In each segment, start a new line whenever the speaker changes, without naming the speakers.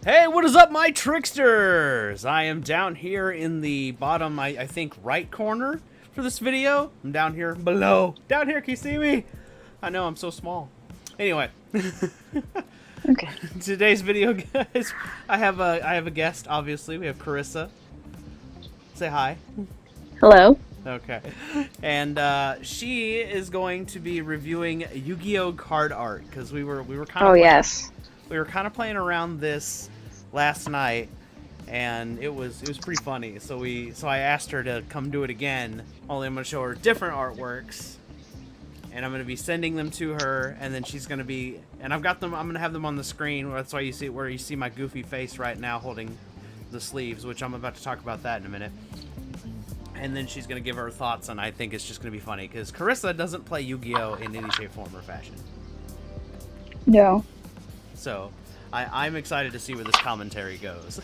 Hey, what is up, my tricksters? I am down here in the bottom, I think, right corner for this video. I'm down here below. Down here, can you see me? I know, I'm so small. Anyway.
Okay.
Today's video, guys, I have a guest, obviously. We have Karissa. Say hi.
Hello.
Okay. And she is going to be reviewing Yu-Gi-Oh card art, because we were kind of we were kind of playing around this last night, and it was pretty funny. So I asked her to come do it again. Only I'm going to show her different artworks, and I'm going to be sending them to her, and then she's going to be, and I've got them. I'm going to have them on the screen. That's why you see my goofy face right now holding the sleeves, which I'm about to talk about that in a minute. And then she's going to give her thoughts, and I think it's just going to be funny because Karissa doesn't play Yu-Gi-Oh in any shape, form, or fashion.
No.
So, I'm excited to see where this commentary goes.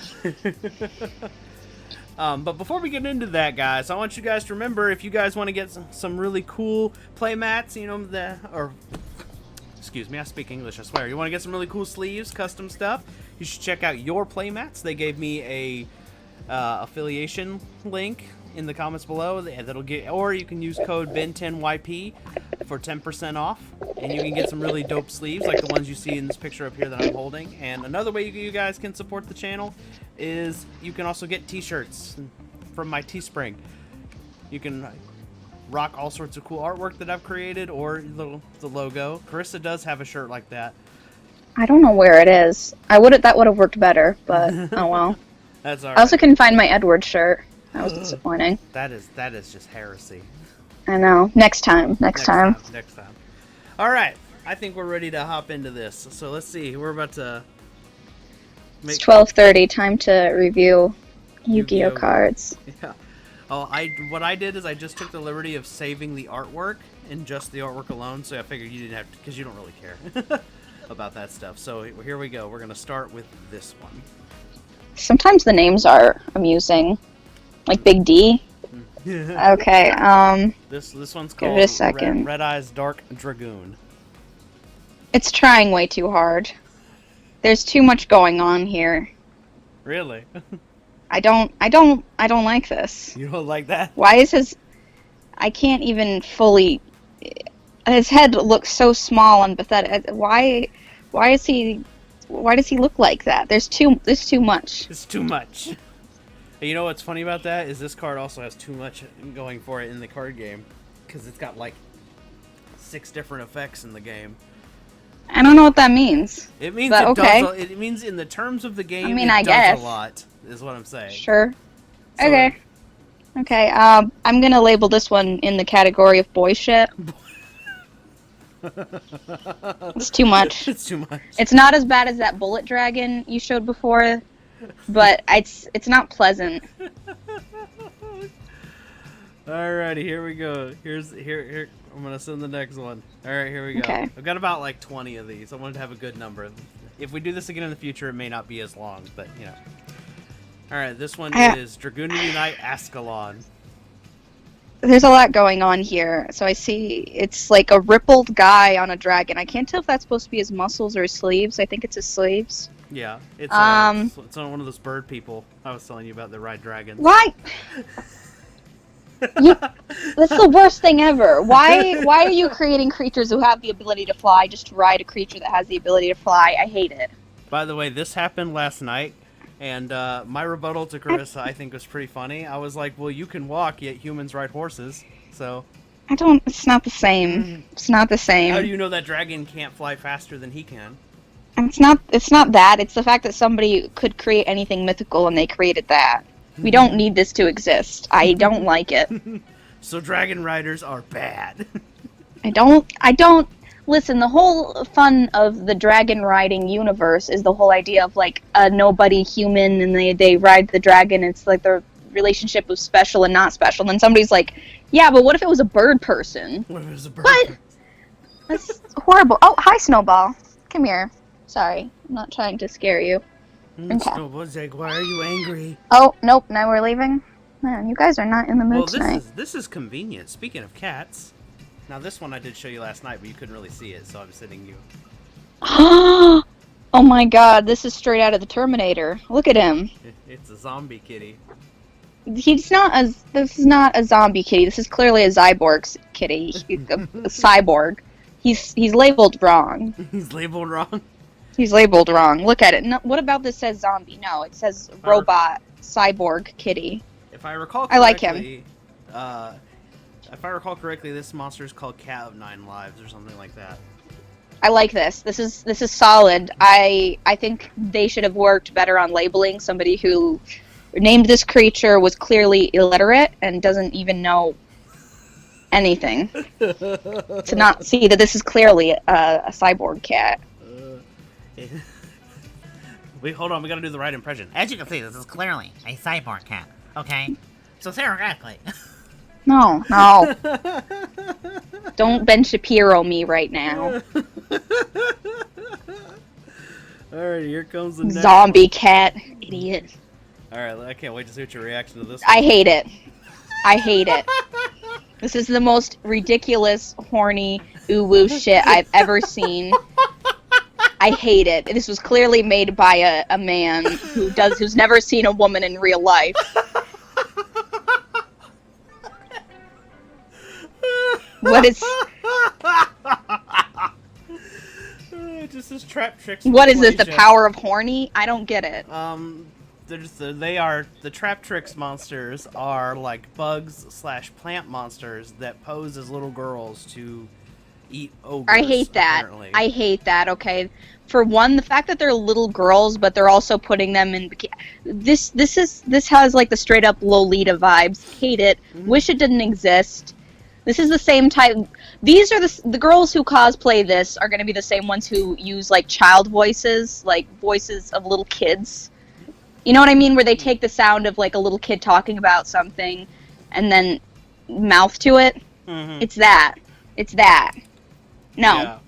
But before we get into that, guys, I want you guys to remember, if you guys want to get some really cool play mats, you know, excuse me, I speak English, I swear. You want to get some really cool sleeves, custom stuff, you should check out Your Play Mats. They gave me a affiliation link in the comments below that'll get, or you can use code BEN10YP for 10% off, and you can get some really dope sleeves like the ones you see in this picture up here that I'm holding. And another way you guys can support the channel is you can also get t-shirts from my Teespring. You can rock all sorts of cool artwork that I've created, or the logo. Karissa does have a shirt like that.
I don't know where it is. That would have worked better, but oh well.
That's all right.
I also couldn't find my Edward shirt. That was disappointing.
That is just heresy.
I know. Next time.
Next time. All right. I think we're ready to hop into this. So let's see. We're about to
It's 12:30. Time to review Yu-Gi-Oh cards.
Yeah. Oh, what I did is I just took the liberty of saving the artwork and just the artwork alone. So I figured you didn't have to, because you don't really care about that stuff. So here we go. We're gonna start with this one.
Sometimes the names are amusing, like Big D. Okay.
This one's
give
called
it a second.
Red Eyes Dark Dragoon.
It's trying way too hard. There's too much going on here.
Really?
I don't like this.
You don't like that?
Why is I can't even fully. His head looks so small and pathetic. Why does he look like that? There's too much.
It's too much. And you know what's funny about that is this card also has too much going for it in the card game, because it's got like 6 different effects in the game.
I don't know what that means.
It means it means in the terms of the game.
I mean,
I
guess
does a lot, is what I'm saying.
Sure.
So,
okay. Okay. I'm gonna label this one in the category of boy shit. It's too much.
It's too much.
It's not as bad as that bullet dragon you showed before, but it's not pleasant.
Alrighty, here we go. Here. I'm gonna send the next one. All right, here we go.
Okay.
I've got about like 20 of these. I wanted to have a good number. If we do this again in the future, it may not be as long, but you know. All right, this one is Dragoon Unite Ascalon.
There's a lot going on here. So I see it's like a rippled guy on a dragon. I can't tell if that's supposed to be his muscles or his sleeves. I think it's his sleeves.
Yeah, it's on one of those bird people I was telling you about that ride dragons.
Why? That's the worst thing ever. Why are you creating creatures who have the ability to fly just to ride a creature that has the ability to fly? I hate it. By
the way, this happened last night, and my rebuttal to Karissa, I think, was pretty funny. I was like, well, you can walk, yet humans ride horses, so...
It's not the same. It's not the same.
How do you know that dragon can't fly faster than he can?
It's not that. It's the fact that somebody could create anything mythical and they created that. We don't need this to exist. I don't like it.
So dragon riders are bad.
I don't listen, the whole fun of the dragon riding universe is the whole idea of like a nobody human and they ride the dragon. It's like the relationship of special and not special. And then somebody's like, yeah, but what if it was a bird person?
What if it was a bird?
What? That's horrible. Oh, hi, Snowball. Come here. Sorry, I'm not trying to scare you. Okay.
Snowball's like, why are you angry?
Oh, nope, now we're leaving? Man, you guys are not in the mood tonight.
This is convenient. Speaking of cats, now this one I did show you last night, but you couldn't really see it, so I'm sending you.
Oh my god, this is straight out of the Terminator. Look at him.
It's a zombie kitty.
He's not a. This is not a zombie kitty. This is clearly a cyborg kitty. A cyborg. He's labeled wrong.
He's labeled wrong.
He's labeled wrong. Look at it. No, what about this says zombie? No, it says robot cyborg kitty.
If I recall correctly,
I like him.
If I recall correctly, this monster is called Cat of Nine Lives or something like that.
I like this. This is solid. I think they should have worked better on labeling. Somebody who named this creature was clearly illiterate and doesn't even know anything to not see that this is clearly a cyborg cat.
Wait, hold on. We gotta do the right impression.
As you can see, this is clearly a cyborg cat. Okay? So theoretically...
No. Don't Ben Shapiro me right now.
Alright, here comes the next
Zombie cat. Idiot.
Alright, I can't wait to see what your reaction to this
I hate it. I hate it. This is the most ridiculous, horny, ooh-woo shit I've ever seen. I hate it. This was clearly made by a man who's never seen a woman in real life. What is...
just this trap tricks.
What is this, the power of horny? I don't get it.
The Trap Tricks monsters are like bugs / plant monsters that pose as little girls to eat ogres.
I hate that.
Apparently.
I hate that, okay? For one, the fact that they're little girls, but they're also putting them in... This has like the straight up Lolita vibes. Hate it.
Mm-hmm.
Wish it didn't exist. This is the same type... These are the girls who cosplay this are going to be the same ones who use, like, child voices, like, voices of little kids. You know what I mean? Where they take the sound of, like, a little kid talking about something and then mouth to it.
Mm-hmm.
It's that. It's that. No.
Yeah.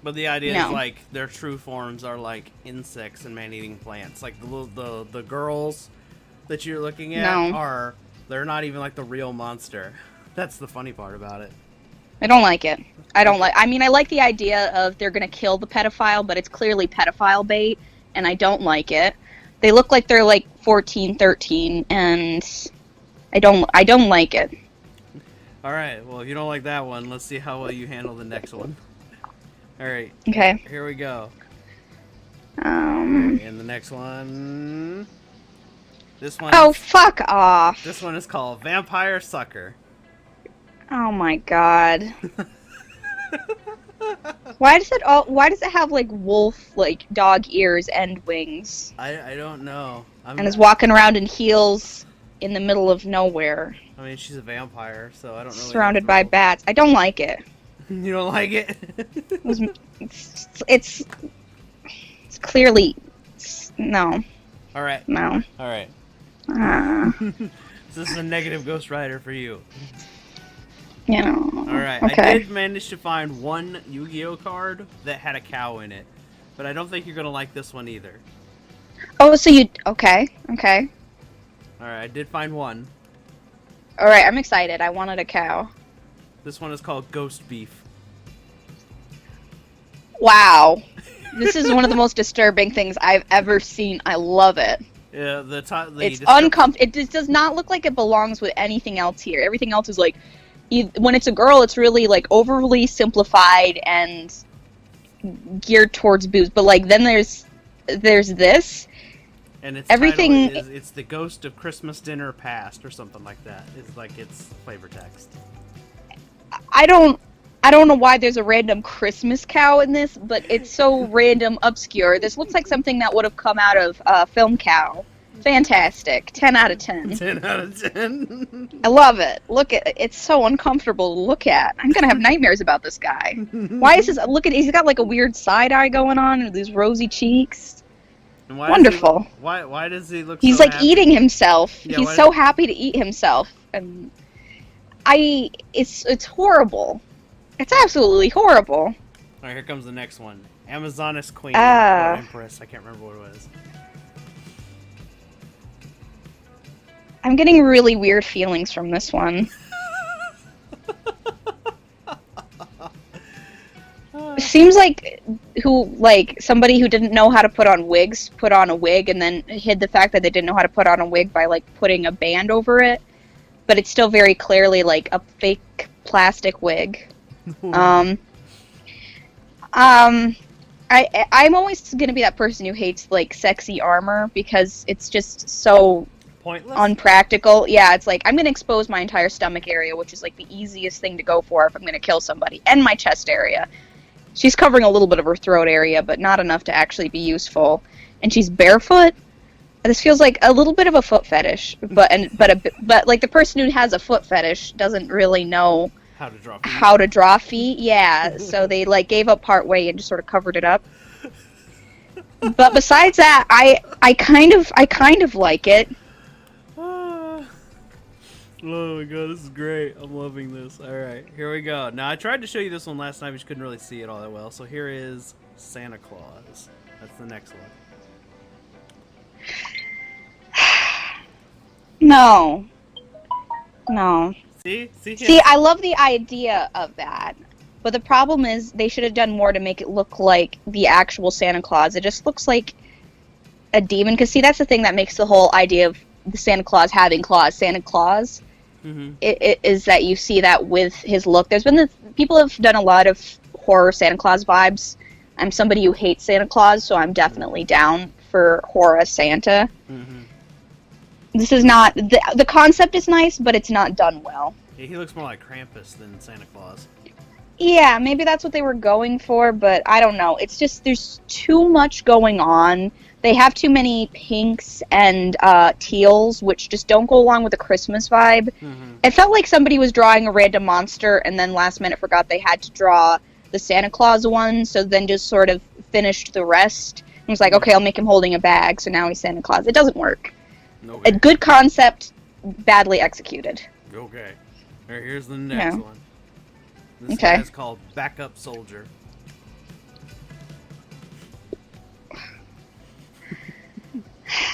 But the idea is, like, their true forms are, like, insects and man-eating plants. Like, the girls that you're looking at they're not even, like, the real monster. That's the funny part about it.
I don't like it. I mean, I like the idea of they're gonna kill the pedophile, but it's clearly pedophile bait, and I don't like it. They look like they're like 14, 13, and I don't like it.
Alright, well, if you don't like that one, let's see how well you handle the next one. Alright.
Okay.
Here we go. And the next one... This one...
Oh, fuck off.
This one is called Vampire Sucker.
Oh my god. Why does it have like wolf, like dog ears and wings?
I don't know.
And is walking around in heels in the middle of nowhere.
I mean, she's a vampire, so I don't know.
Surrounded by bats. I don't like it.
You don't like it?
It's clearly no.
All right.
No.
All right. This is a negative Ghost Rider for you.
You know.
Alright,
okay.
I did manage to find one Yu-Gi-Oh card that had a cow in it, but I don't think you're gonna like this one either.
Oh, so you... Okay, okay.
Alright, I did find one.
Alright, I'm excited. I wanted a cow.
This one is called Ghost Beef.
Wow. This is one of the most disturbing things I've ever seen. I love it.
Yeah,
it's uncomfortable. It just does not look like it belongs with anything else here. Everything else is like... When it's a girl, it's really, like, overly simplified and geared towards boobs. But, like, then there's this.
And its
everything
title is It's the Ghost of Christmas Dinner Past, or something like that. It's like its flavor text.
I don't know why there's a random Christmas cow in this, but it's so random, obscure. This looks like something that would have come out of Film Cow. Fantastic. 10 out of 10.
10 out of 10.
I love it. Look at it. It's so uncomfortable to look at. I'm gonna have nightmares about this guy. Why is his... Look at... He's got like a weird side eye going on and these rosy cheeks.
And why
wonderful.
Why does he look
He's
so
like
happy?
eating himself.
Yeah,
he's so happy to eat himself. And it's horrible. It's absolutely horrible.
Alright, here comes the next one. Amazoness Queen. Or Empress. I can't remember what it was.
I'm getting really weird feelings from this one. It seems like who like somebody who didn't know how to put on wigs put on a wig and then hid the fact that they didn't know how to put on a wig by like putting a band over it, but it's still very clearly like a fake plastic wig. I'm always gonna be that person who hates like sexy armor because it's just so
Pointless?
unpractical. Yeah, it's like I'm gonna expose my entire stomach area, which is like the easiest thing to go for if I'm gonna kill somebody, and my chest area. She's covering a little bit of her throat area, but not enough to actually be useful. And she's barefoot. This feels like a little bit of a foot fetish, but like the person who has a foot fetish doesn't really know how to draw feet. Yeah, so they like gave up part way and just sort of covered it up. But besides that, I kind of like it.
Oh my god, this is great. I'm loving this. Alright, here we go. Now, I tried to show you this one last night, but you couldn't really see it all that well. So here is Santa Claus. That's the next one.
No. No.
See,
I love the idea of that. But the problem is they should have done more to make it look like the actual Santa Claus. It just looks like a demon. Because, see, that's the thing that makes the whole idea of the Santa Claus having claws. Santa Claus, it is that you see that with his look. There's been people have done a lot of horror Santa Claus vibes. I'm somebody who hates Santa Claus, so I'm definitely down for horror Santa. This is not... The concept is nice, but it's not done well.
Yeah, he looks more like Krampus than Santa Claus.
Yeah, maybe that's what they were going for, but I don't know. It's just, there's too much going on. They have too many pinks and teals, which just don't go along with the Christmas vibe. It felt like somebody was drawing a random monster, and then last minute forgot they had to draw the Santa Claus one, so then just sort of finished the rest. And was like, okay, I'll make him holding a bag, so now he's Santa Claus. It doesn't work.
Okay.
A good concept, badly executed.
Okay. Alright, here's the next one. This
Okay.
guy's called Backup Soldier.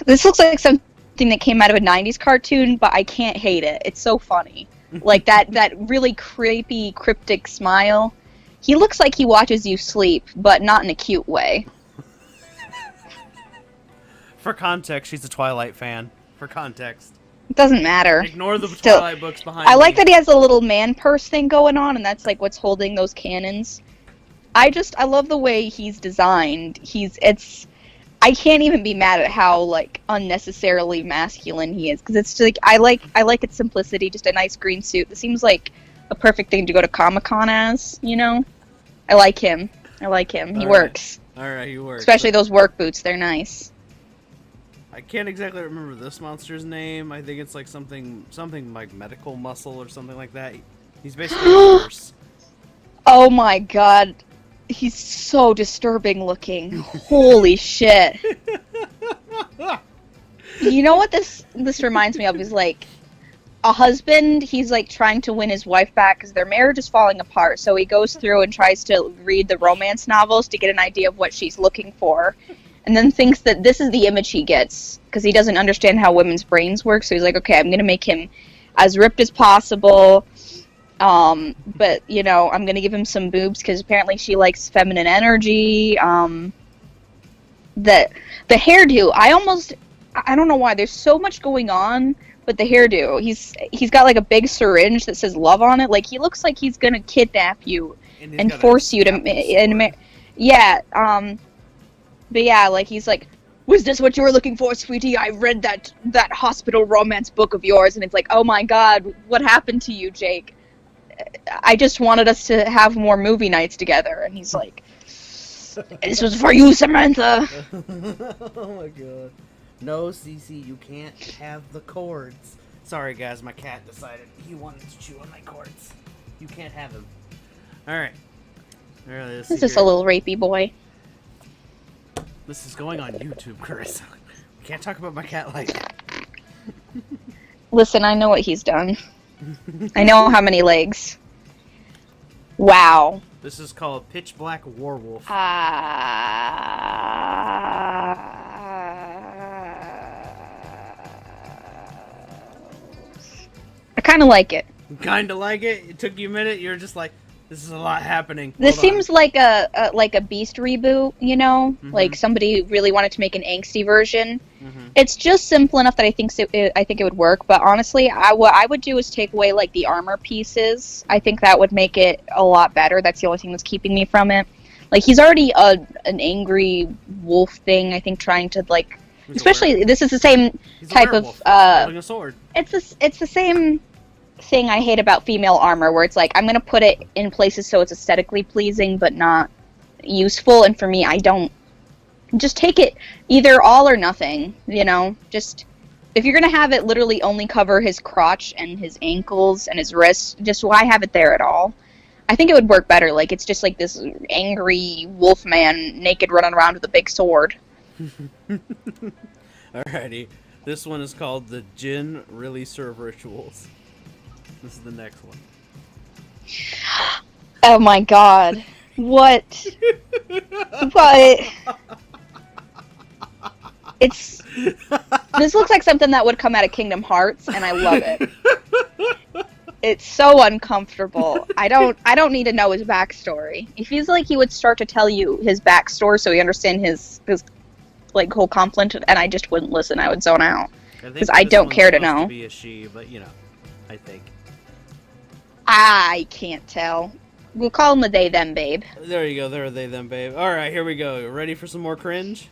This looks like something that came out of a 90s cartoon, but I can't hate it. It's so funny. Like that really creepy, cryptic smile. He looks like he watches you sleep, but not in a cute way.
For context, she's a Twilight fan. For context.
It doesn't matter.
Ignore the Twilight books behind
I like
me.
that he has a little man purse thing going on, and that's like what's holding those cannons. I love the way he's designed. I can't even be mad at how like unnecessarily masculine he is, because it's like I like its simplicity. Just a nice green suit. This seems like a perfect thing to go to Comic-Con as. You know, I like him. He works.
All right, he works.
Especially those work boots. They're nice.
I can't exactly remember this monster's name. I think it's like something like medical muscle or something like that. He's basically a nurse.
Oh my god. He's so disturbing looking. Holy shit. You know what this reminds me of is like a husband, he's like trying to win his wife back because their marriage is falling apart. So he goes through and tries to read the romance novels to get an idea of what she's looking for. And then thinks that this is the image he gets because he doesn't understand how women's brains work. So he's like, okay, I'm going to make him as ripped as possible. But, you know, I'm going to give him some boobs because apparently she likes feminine energy. The hairdo, I don't know why. There's so much going on, but the hairdo, he's got like a big syringe that says love on it. Like, he looks like he's going to kidnap you and force you to... But yeah, like, he's like, was this what you were looking for, sweetie? I read that hospital romance book of yours, and it's like, oh my god, what happened to you, Jake? I just wanted us to have more movie nights together. And he's like, this was for you, Samantha.
Oh my god. No, Cece, you can't have the cords. Sorry, guys, my cat decided he wanted to chew on my cords. You can't have him. Alright.
He's just a little rapey boy.
This is going on YouTube, Karissa. We can't talk about my cat like that.
Listen, I know what he's done. I know how many legs. Wow.
This is called Pitch Black Warwolf.
I kind of like it.
Kinda like it? It took you a minute? You're just like, This is a lot happening.
This
Hold on.
seems like a Beast reboot, you know? Like somebody really wanted to make an angsty version. It's just simple enough that I think it would work. But honestly, what I would do is take away like the armor pieces. I think that would make it a lot better. That's the only thing that's keeping me from it. Like he's already an angry wolf thing. I think trying to like, especially this is the same type of
holding a sword.
It's the same thing I hate about female armor, where it's like I'm gonna put it in places so it's aesthetically pleasing but not useful, and for me, I don't. Just take it either all or nothing, you know? Just if you're gonna have it literally only cover his crotch and his ankles and his wrists, just why have it there at all? I think it would work better. Like it's just like this angry wolf man naked running around with a big sword.
Alrighty, this one is called the Jinn Really Serve Rituals. This is the next one.
Oh my god. What? What? This looks like something that would come out of Kingdom Hearts, and I love it. It's so uncomfortable. I don't need to know his backstory. It feels like he would start to tell you his backstory so you understand his like whole conflict, and I just wouldn't listen. I would zone out because I don't care to know.
To be a she, but you know, I think.
I can't tell. We'll call him a they them babe.
There you go. There are they them babe. All right, here we go. Ready for some more cringe?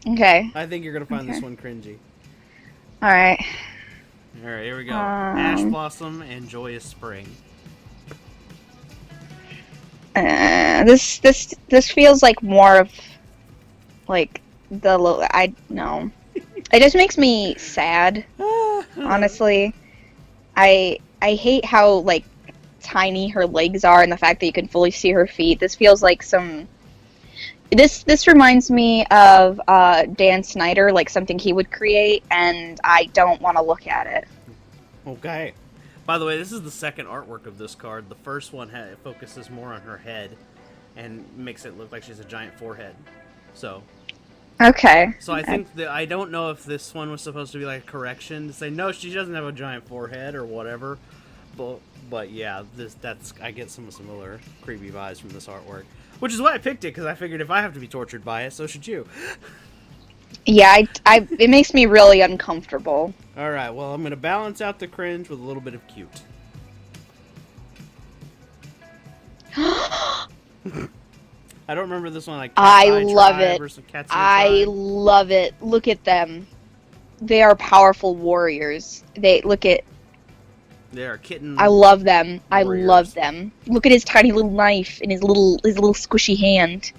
Okay.
I think you're gonna find this one cringy.
All right.
All right, here we go. Ash Blossom and Joyous Spring.
This feels like more of like I no. It just makes me sad. Honestly, I hate how like tiny her legs are and the fact that you can fully see her feet. This feels like some. This reminds me of Dan Snyder, like something he would create, and I don't want to look at it.
Okay. By the way, this is the second artwork of this card. The first one focuses more on her head and makes it look like she's a giant forehead. So.
Okay.
So I think that I don't know if this one was supposed to be like a correction to say no, she doesn't have a giant forehead or whatever. But yeah, I get some similar creepy vibes from this artwork. Which is why I picked it, because I figured if I have to be tortured by it, so should you.
Yeah, it makes me really uncomfortable.
Alright, well, I'm going to balance out the cringe with a little bit of cute. I don't remember this one. Like
I love it. I love it. Look at them. They are powerful warriors. They are kitten. I love them. Warriors. I love them. Look at his tiny little knife and his little squishy hand.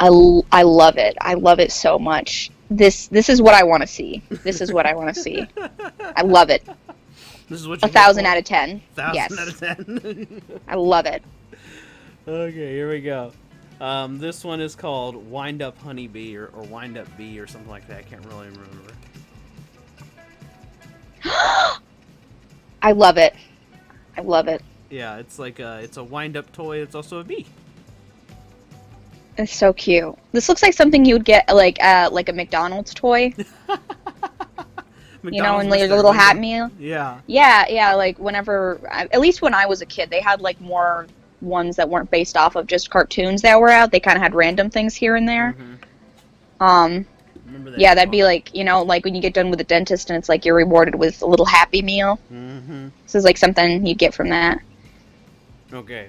I love it. I love it so much. This is what I want to see. This is what I want to see. I love it.
This is what
1,000 out of 10.
1,000 out of 10.
I love it.
Okay, here we go. This one is called Windup Honeybee or Windup Bee or something like that. I can't really remember.
I love it. I love it.
Yeah, it's like it's a wind-up toy. It's also a bee.
It's so cute. This looks like something you would get like a McDonald's toy. You know, in like a little hat meal.
Yeah.
Yeah. Like whenever, at least when I was a kid, they had like more ones that weren't based off of just cartoons that were out. They kind of had random things here and there. Yeah, that'd be like, you know, like when you get done with the dentist and it's like you're rewarded with a little Happy Meal. This is like something you'd get from that.
Okay.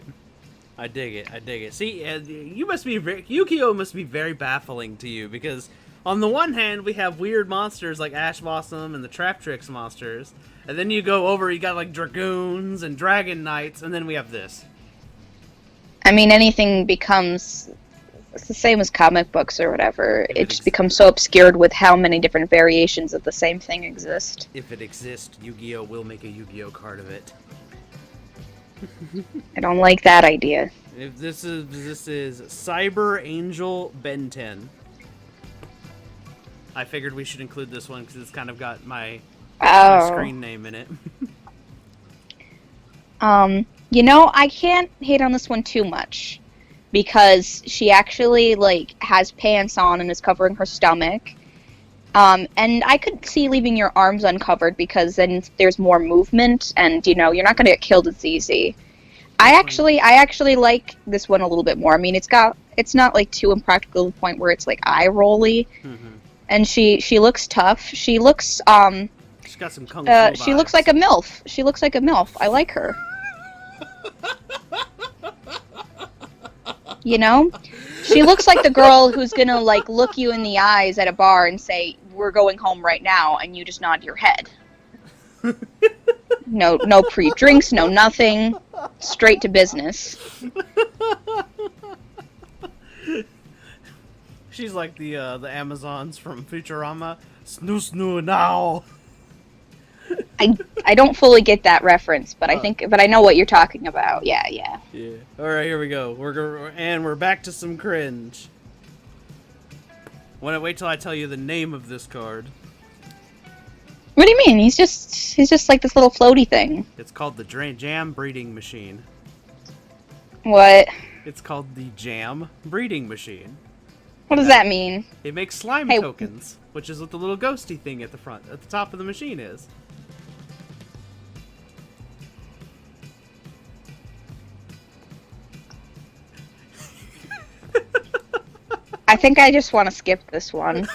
I dig it. See, Yu-Gi-Oh! Must be very baffling to you, because on the one hand, we have weird monsters like Ash Blossom and the Trap Tricks monsters, and then you go over, you got like Dragoons and Dragon Knights, and then we have this.
I mean, anything becomes... It's the same as comic books or whatever. It just becomes so obscured with how many different variations of the same thing exist.
If it exists, Yu-Gi-Oh! Will make a Yu-Gi-Oh! Card of it.
I don't like that idea.
If this is Cyber Angel Ben 10. I figured we should include this one because it's kind of got my screen name in it.
You know, I can't hate on this one too much, because she actually, like, has pants on and is covering her stomach. And I could see leaving your arms uncovered, because then there's more movement, and, you know, you're not going to get killed as easy. I actually like this one a little bit more. I mean, it's not like too impractical to the point where it's like eye rolly. And she looks tough. She looks
She's got some kung fu
she looks like a MILF. She looks like a MILF. I like her. You know? She looks like the girl who's gonna like look you in the eyes at a bar and say, "We're going home right now," and you just nod your head. No pre-drinks, no nothing. Straight to business.
She's like the Amazons from Futurama. Snoo snoo now.
I don't fully get that reference, but I know what you're talking about. Yeah.
All right, here we go. We're back to some cringe. Wait till I tell you the name of this card.
What do you mean? He's just like this little floaty thing.
It's called the Jam Breeding Machine.
What?
It's called the Jam Breeding Machine.
What does that mean?
It makes slime tokens, which is what the little ghosty thing at the top of the machine is.
I think I just want to skip this one.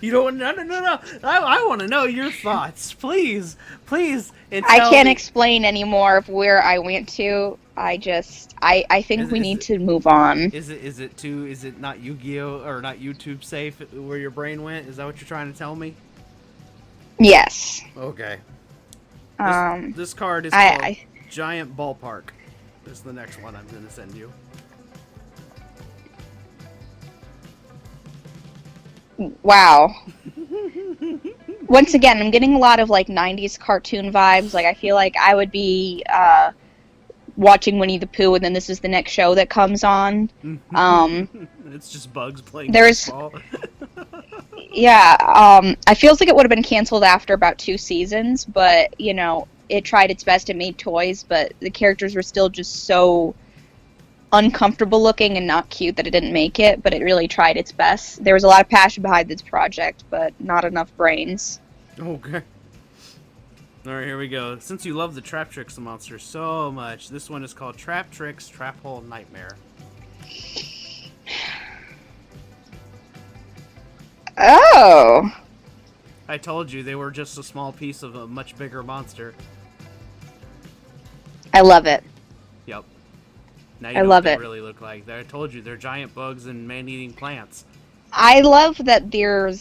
You don't? No. I want to know your thoughts, please.
I can't explain any more of where I went to. I think we need to move on.
Is it not Yu-Gi-Oh or not YouTube safe where your brain went? Is that what you're trying to tell me?
Yes.
Okay. This card is called Giant Ballpark. This is the next one I'm going to send you.
Wow. Once again, I'm getting a lot of like 90s cartoon vibes. Like I feel like I would be watching Winnie the Pooh, and then this is the next show that comes on.
It's just bugs playing
baseball. Yeah, I feels like it would have been canceled after about 2 seasons, but you know, it tried its best. It made toys, but the characters were still just so uncomfortable looking and not cute that it didn't make it, but it really tried its best. There was a lot of passion behind this project, but not enough brains.
Okay. Alright, here we go. Since you love the Trap Tricks monster so much, this one is called Trap Tricks Trap Hole Nightmare.
Oh!
I told you they were just a small piece of a much bigger monster.
I love it.
Yep. Now you
I
know
love
what they
it.
really look like. I told you, they're giant bugs and man-eating plants.
I love that they're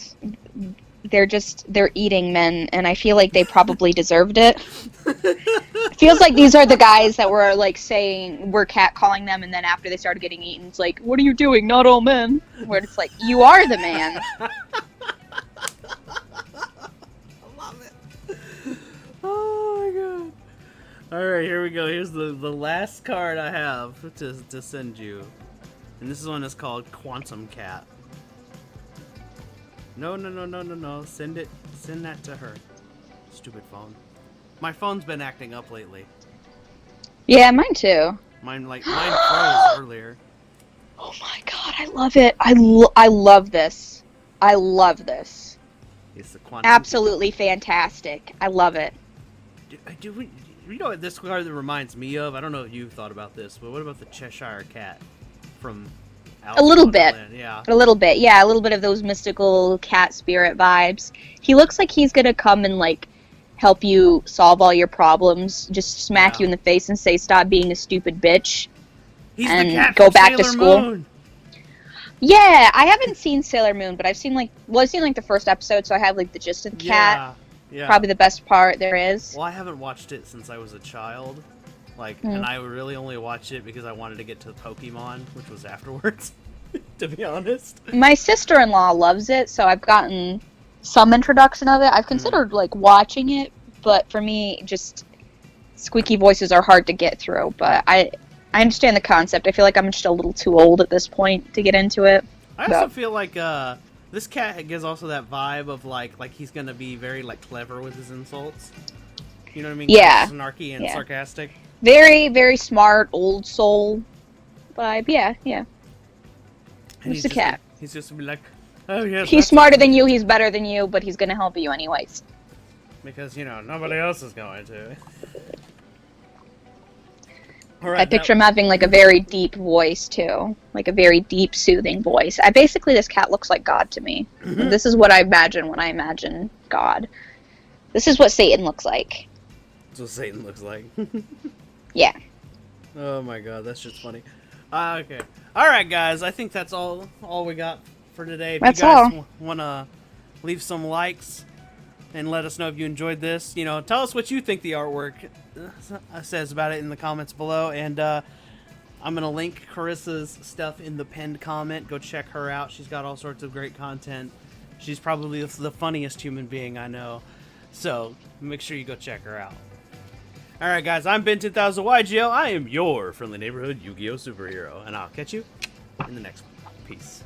eating men, and I feel like they probably deserved it. It feels like these are the guys that were like saying we're catcalling them, and then after they started getting eaten, it's like, what are you doing? Not all men. Where it's like, you are the man.
I love it. Oh my god. Alright, here we go. Here's the last card I have to send you. And this one is called Quantum Cat. No. Send that to her. Stupid phone. My phone's been acting up lately.
Yeah, mine too.
Mine froze earlier.
Oh my god, I love it. I love this. I love this.
It's the quantum.
Absolutely fantastic. I love it.
You know what this card that reminds me of? I don't know if you've thought about this, but what about the Cheshire Cat from Alice
A little
in
bit.
Wonderland? Yeah.
A little bit. Yeah, a little bit of those mystical cat spirit vibes. He looks like he's gonna come and like help you solve all your problems, just smack you in the face and say stop being a stupid bitch.
He's
and
the cat
go
from
back to
Sailor
school.
Moon.
Yeah, I haven't seen Sailor Moon, but I've seen like the first episode, so I have like the gist of the cat.
Yeah.
Probably the best part there is.
Well, I haven't watched it since I was a child. And I really only watched it because I wanted to get to Pokemon, which was afterwards, to be honest.
My sister-in-law loves it, so I've gotten some introduction of it. I've considered like watching it, but for me, just squeaky voices are hard to get through. But I understand the concept. I feel like I'm just a little too old at this point to get into it.
I also feel like this cat gives also that vibe of like he's gonna be very like clever with his insults. You know what I mean?
Yeah.
Kind of snarky and sarcastic.
Very, very smart, old soul vibe. Yeah. Who's the cat?
He's just gonna be like, oh yeah.
He's smarter than you. He's better than you, but he's gonna help you anyways.
Because nobody else is going to. All right,
I picture him having like a very deep voice too, like a very deep, soothing voice. This cat looks like God to me. This is what I imagine when I imagine God. This is what Satan looks like.
That's what Satan looks like.
Yeah.
Oh my god, that's just funny. Okay. Alright, guys, I think that's all we got for today. If
That's
you guys
all.
want to leave some likes and let us know if you enjoyed this, you know, tell us what you think the artwork says about it in the comments below. And I'm going to link Karissa's stuff in the pinned comment. Go check her out. She's got all sorts of great content. She's probably the funniest human being I know. So make sure you go check her out. Alright guys, I'm Ben10000YGO. I am your friendly neighborhood Yu-Gi-Oh! Superhero. And I'll catch you in the next one. Peace.